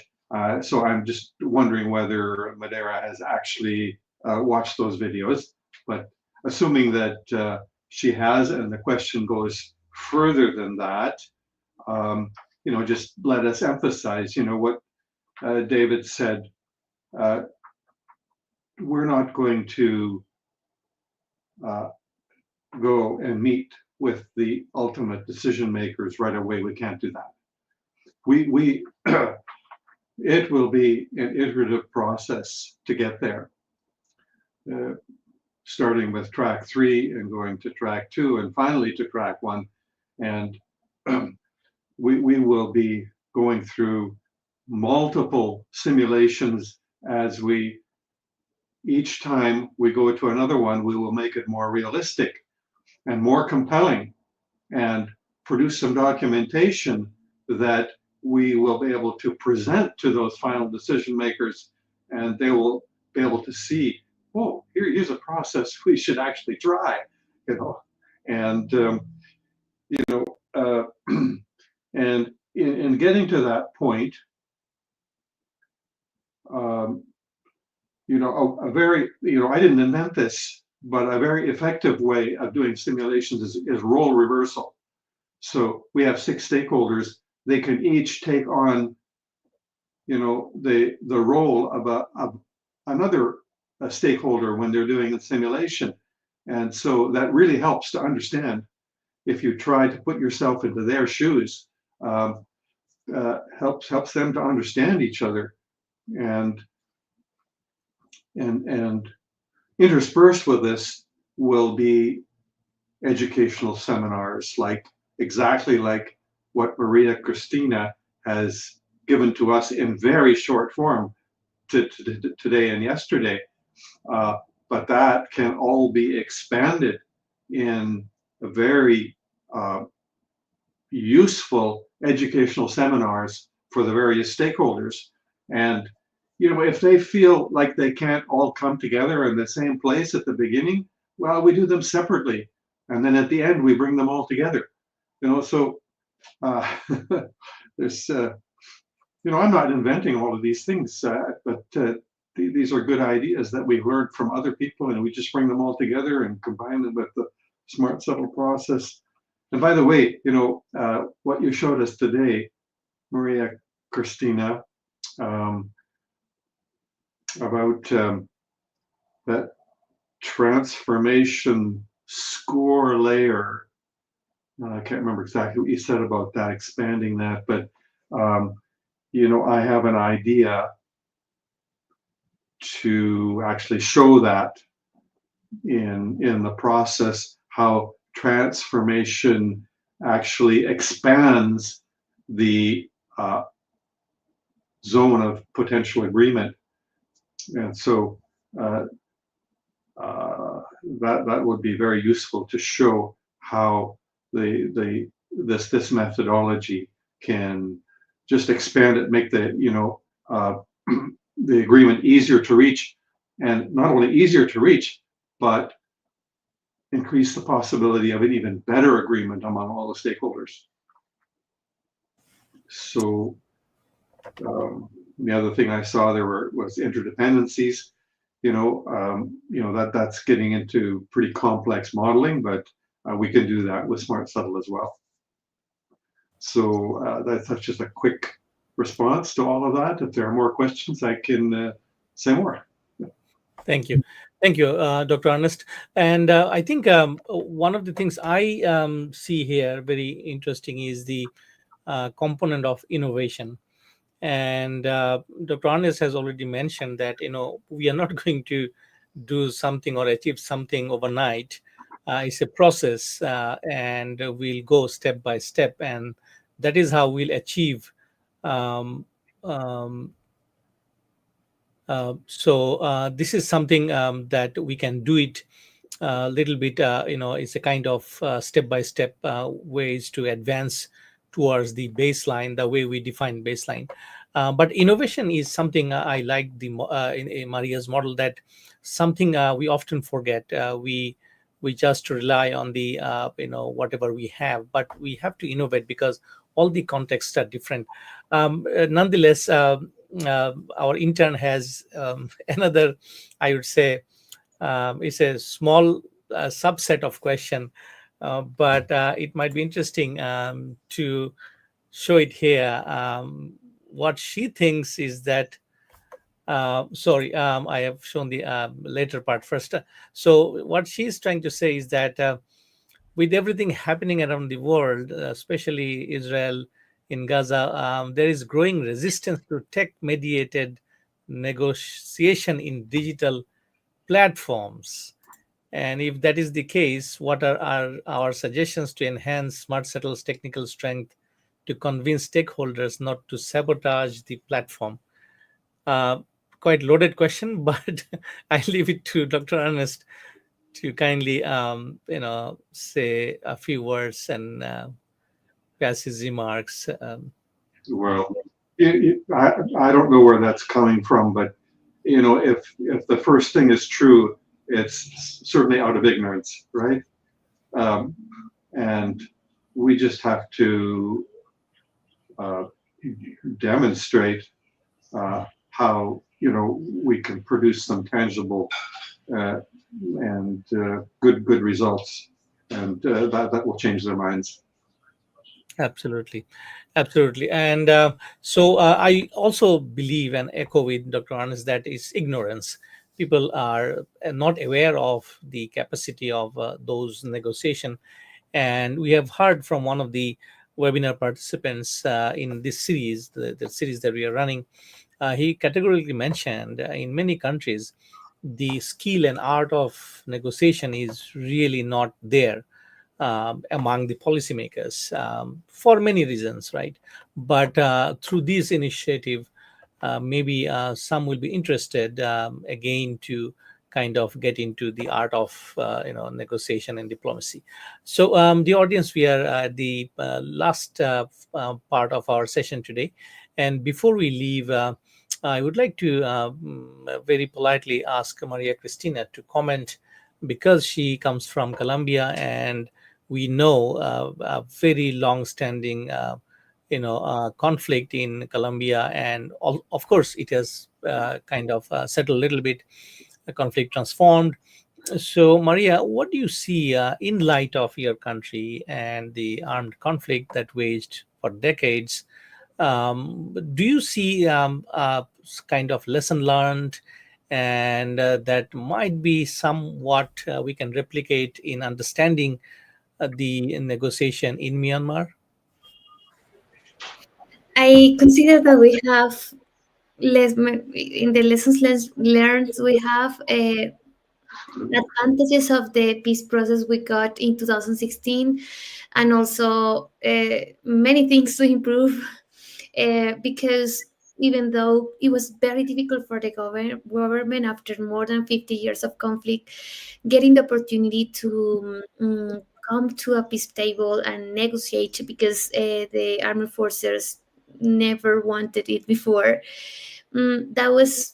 so I'm just wondering whether Madara has actually watched those videos, but assuming that she has and the question goes further than that, you know, just let us emphasize, you know, what David said. We're not going to go and meet with the ultimate decision makers right away. We can't do that. We it will be an iterative process to get there, starting with track 3 and going to track 2 and finally to track 1. And we will be going through multiple simulations as each time we go to another one, we will make it more realistic and more compelling and produce some documentation that we will be able to present to those final decision makers, and they will be able to see, oh, here's a process we should actually try, you know. And you know, and in getting to that point, you know, a very, you know, I didn't invent this, but a very effective way of doing simulations is role reversal. So we have 6 stakeholders. They can each take on, you know, the role of another stakeholder when they're doing the simulation. And so that really helps to understand. If you try to put yourself into their shoes, helps them to understand each other. And interspersed with this will be educational seminars, exactly like what Maria Christina has given to us in very short form today and yesterday. But that can all be expanded in a very useful educational seminars for the various stakeholders. And you know, if they feel like they can't all come together in the same place at the beginning, well, we do them separately, and then at the end we bring them all together. You know, so there's, you know, I'm not inventing all of these things, but these are good ideas that we've learned from other people, and we just bring them all together and combine them with the smart, subtle process. And by the way, you know, what you showed us today, Maria Christina, about that transformation score layer. I can't remember exactly what you said about that, expanding that, but you know, I have an idea to actually show that in the process, how transformation actually expands the zone of potential agreement. And so that would be very useful to show how this methodology can just expand it, make the, you know, the agreement easier to reach, and not only easier to reach, but increase the possibility of an even better agreement among all the stakeholders. So The other thing I saw there was interdependencies. That's getting into pretty complex modeling, but we can do that with Smart Subtle as well. So that's just a quick response to all of that. If there are more questions, I can say more. Thank you. Thank you, Dr. Ernest. And I think one of the things I see here very interesting is the component of innovation. And Dr. Ernest has already mentioned that we are not going to do something or achieve something overnight. It's a process, and we'll go step by step, and that is how we'll achieve um, um, this is something that we can do it a little bit. It's a kind of step by step ways to advance towards the baseline, the way we define baseline. But innovation is something I like in Maria's model, that something we often forget. We just rely on the whatever we have, but we have to innovate because all the contexts are different. Nonetheless, our intern has another, I would say, it's a small subset of question, but it might be interesting to show it here. What she thinks is that, sorry, I have shown the later part first. So what she's trying to say is that with everything happening around the world, especially Israel, in Gaza, there is growing resistance to tech mediated negotiation in digital platforms. And if that is the case, what are our suggestions to enhance Smart Settle's technical strength to convince stakeholders not to sabotage the platform? Uh, Quite loaded question, but I leave it to Dr. Ernest to kindly, say a few words and pass his remarks. Well, I don't know where that's coming from, but if the first thing is true, it's certainly out of ignorance, right? Um, and we just have to uh, demonstrate how we can produce some tangible uh, and good results, and that will change their minds. Absolutely, absolutely. And I also believe and echo with Dr. Arnes that is ignorance. People are not aware of the capacity of those negotiation. And we have heard from one of the webinar participants in this series, the series that we are running. He categorically mentioned in many countries, the skill and art of negotiation is really not there among the policymakers for many reasons, right? But through this initiative, maybe some will be interested again to kind of get into the art of negotiation and diplomacy. So the audience, we are at the last part of our session today, and before we leave, I would like to very politely ask Maria Cristina to comment, because she comes from Colombia, and we know a very long-standing conflict in Colombia, and of course it has kind of settled a little bit. The conflict transformed. So, Maria, what do you see in light of your country and the armed conflict that waged for decades? Do you see kind of lesson learned, and that might be somewhat we can replicate in understanding the negotiation in Myanmar? I consider that we have in the learned, we have advantages of the peace process we got in 2016, and also many things to improve, because even though it was very difficult for the government after more than 50 years of conflict, getting the opportunity to come to a peace table and negotiate, because the armed forces never wanted it before. That was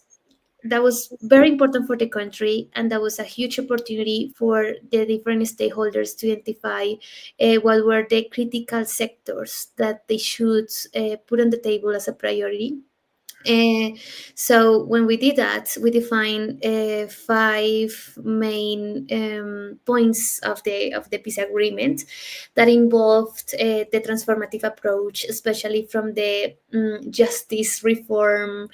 that was very important for the country, and that was a huge opportunity for the different stakeholders to identify what were the critical sectors that they should put on the table as a priority. uh, so when we did that, we defined five main points of the peace agreement that involved the transformative approach, especially from the justice reform,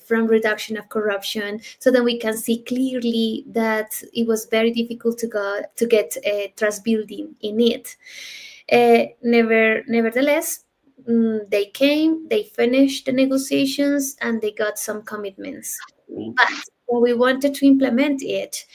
from reduction of corruption, so that we can see clearly that it was very difficult to get trust building in it. Nevertheless, they came, they finished the negotiations, and they got some commitments. But when we wanted to implement it,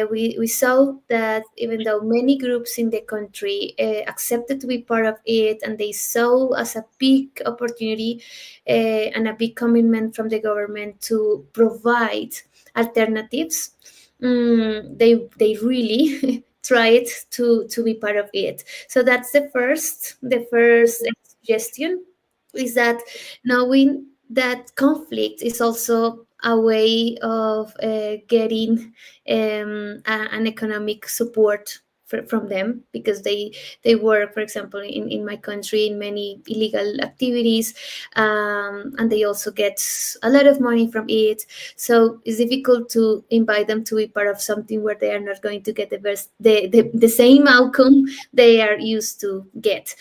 we saw that even though many groups in the country accepted to be part of it, and they saw as a big opportunity and a big commitment from the government to provide alternatives, they really tried to be part of it. So that's the first suggestion, is that knowing that conflict is also a way of getting an economic support from them, because they work, for example, in my country, in many illegal activities, and they also get a lot of money from it. So it's difficult to invite them to be part of something where they are not going to get the same outcome they are used to get.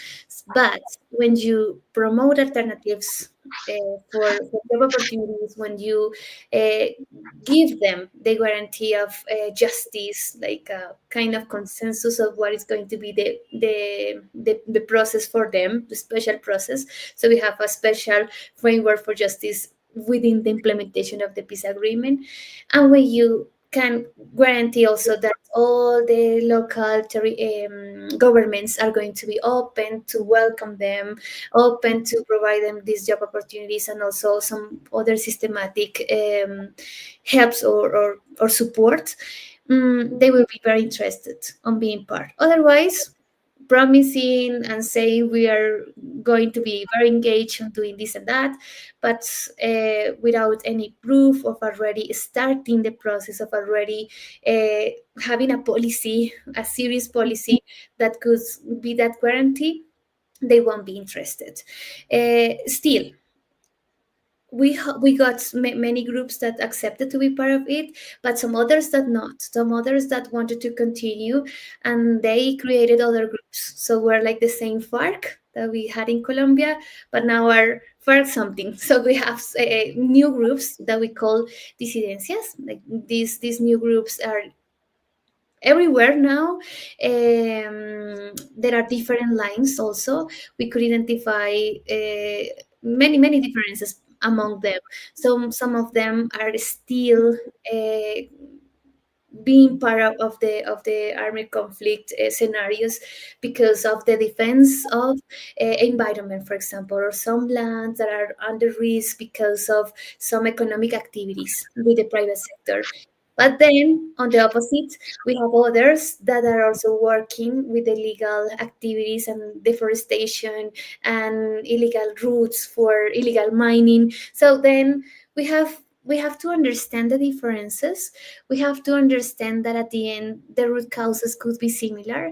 But when you promote alternatives for job opportunities, when you uh, give them the guarantee of justice, like a kind of consensus of what is going to be the process for them, the special process. So we have a special framework for justice within the implementation of the peace agreement. And when you can guarantee also that all the local governments are going to be open to welcome them, open to provide them these job opportunities, and also some other systematic helps or support, they will be very interested on being part. Otherwise, promising and saying we are going to be very engaged on doing this and that, but without any proof of already starting the process, of already uh, having a policy, a serious policy that could be that guarantee, they won't be interested. Still, we got many groups that accepted to be part of it, but some others that not, some others that wanted to continue, and they created other groups. So we're like the same FARC that we had in Colombia, but now are FARC something. So we have new groups that we call disidencias. Like these new groups are everywhere now. There are different lines also. We could identify many differences among them. So some of them are still being part of the armed conflict scenarios because of the defense of environment, for example, or some lands that are under risk because of some economic activities with the private sector. But then, on the opposite, we have others that are also working with illegal activities and deforestation and illegal routes for illegal mining. So then we have to understand the differences. We have to understand that at the end, the root causes could be similar,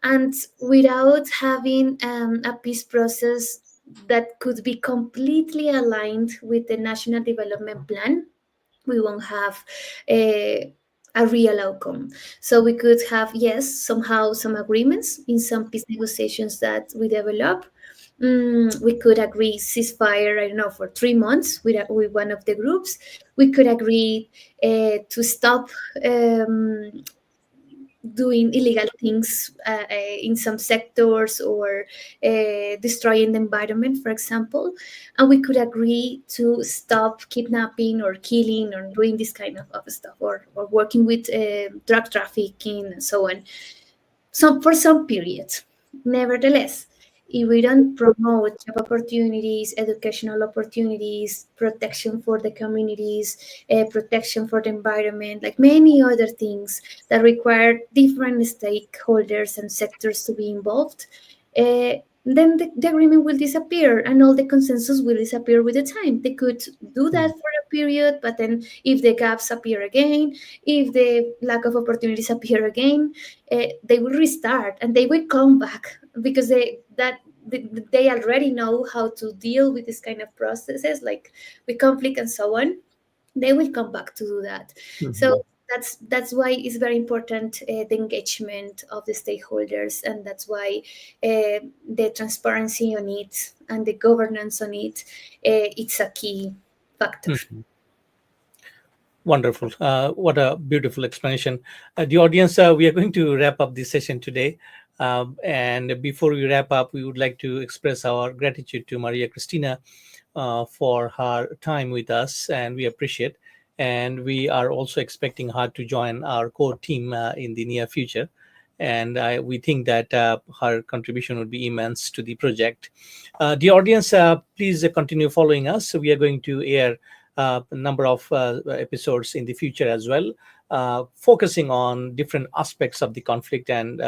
and without having a peace process that could be completely aligned with the National Development Plan, we won't have a real outcome. So we could have, yes, somehow some agreements in some peace negotiations that we develop. We could agree ceasefire, I don't know, for 3 months with one of the groups. We could agree to stop doing illegal things in some sectors, or destroying the environment, for example. And we could agree to stop kidnapping or killing or doing this kind of stuff, or working with drug trafficking and so on, for some period. Nevertheless, if we don't promote job opportunities, educational opportunities, protection for the communities, protection for the environment, like many other things that require different stakeholders and sectors to be involved, then the agreement will disappear, and all the consensus will disappear with the time. They could do that for a period, but then if the gaps appear again, if the lack of opportunities appear again, they will restart and they will come back because they already know how to deal with this kind of processes, like with conflict and so on. They will come back to do that. Mhm. So that's why it's very important, the engagement of the stakeholders, and that's why the transparency on it and the governance on it, it's a key factor. Mhm. Wonderful. What a beautiful explanation. The audience, we are going to wrap up this session today. And before we wrap up, we would like to express our gratitude to Maria Cristina for her time with us, and we appreciate. And we are also expecting her to join our core team in the near future. And we think that her contribution would be immense to the project. The audience, please continue following us. So we are going to air a number of episodes in the future as well, focusing on different aspects of the conflict and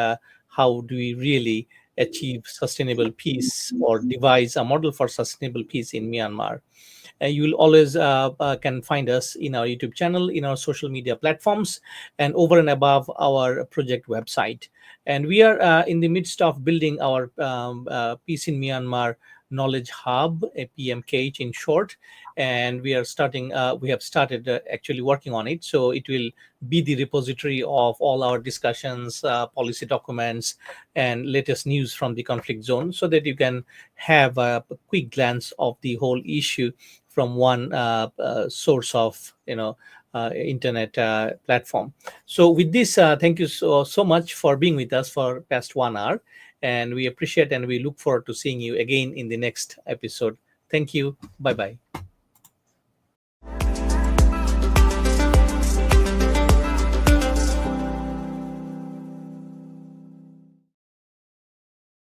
how do we really achieve sustainable peace or devise a model for sustainable peace in Myanmar. You will always can find us in our YouTube channel, in our social media platforms, and over and above our project website. And we are in the midst of building our Peace in Myanmar knowledge hub, a PMKH in short. And we are starting. We have started actually working on it, so it will be the repository of all our discussions, policy documents, and latest news from the conflict zone, so that you can have a quick glance of the whole issue from one source of internet platform. So with this, thank you so much for being with us for past 1 hour, and we appreciate and we look forward to seeing you again in the next episode. Thank you. Bye bye.